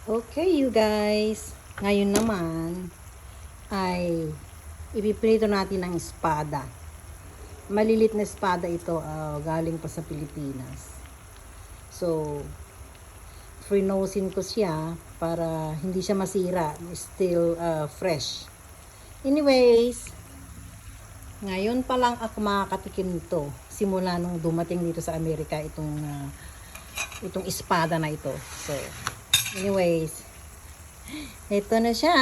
Okay, you guys. Ngayon naman ay ipiprito natin ang espada. Malilit na espada ito, galing pa sa Pilipinas. So, frinosin ko siya para hindi siya masira. Still fresh. Anyways, ngayon pa lang ako makakatikim nito. Simula nung dumating dito sa Amerika itong espada na ito. So, anyways, ito na siya.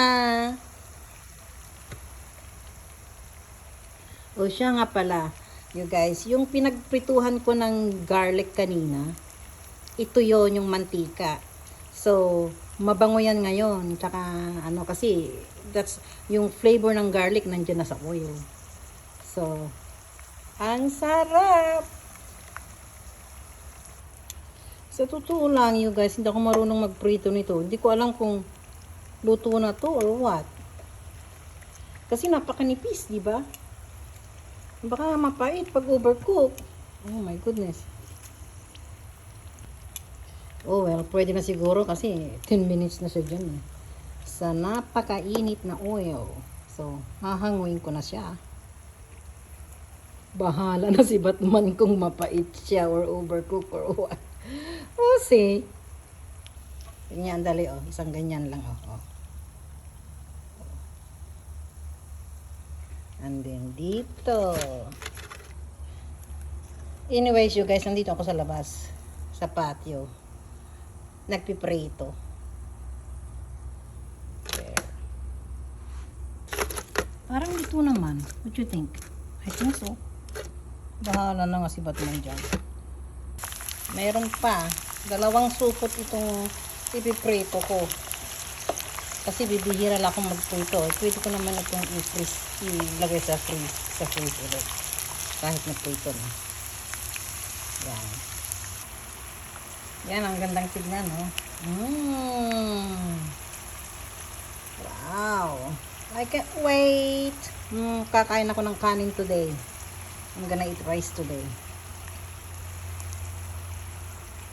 O siya nga pala, you guys, yung pinagprituhan ko ng garlic kanina, ito yon yung mantika. So, mabango yan ngayon. Tsaka, kasi, that's, yung flavor ng garlic nandiyan na sa oil. So, ang sarap! Sa totoo lang, you guys, hindi ako marunong magprito nito. Hindi ko alam kung luto na to or what. Kasi napakanipis, di ba? Baka mapait pag overcook. Oh my goodness. Oh well, pwede na siguro kasi 10 minutes na siya dyan. Sa napakainit na oil. So, hahanguin ko na siya. Bahala na si Batman kung mapait siya or overcook or what. Oh, see. Ganyan, dali, oh. Isang ganyan lang, oh. And then, dito. Anyways, you guys, nandito ako sa labas. Sa patio. Nagpiprito. There. Parang dito naman. What you think? I think so. Bahala na nga si Batman dyan. Mayroon pa. 2 supot itong ipiprito ko. Kasi bibihira lang akong magprito. Pwede ko naman itong ilagay sa freeze ulit. Kahit nagprito na. Yan. Yan, ang gandang tignan, no? Wow. I can't wait. Kakain ako ng kanin today. I'm gonna eat rice today.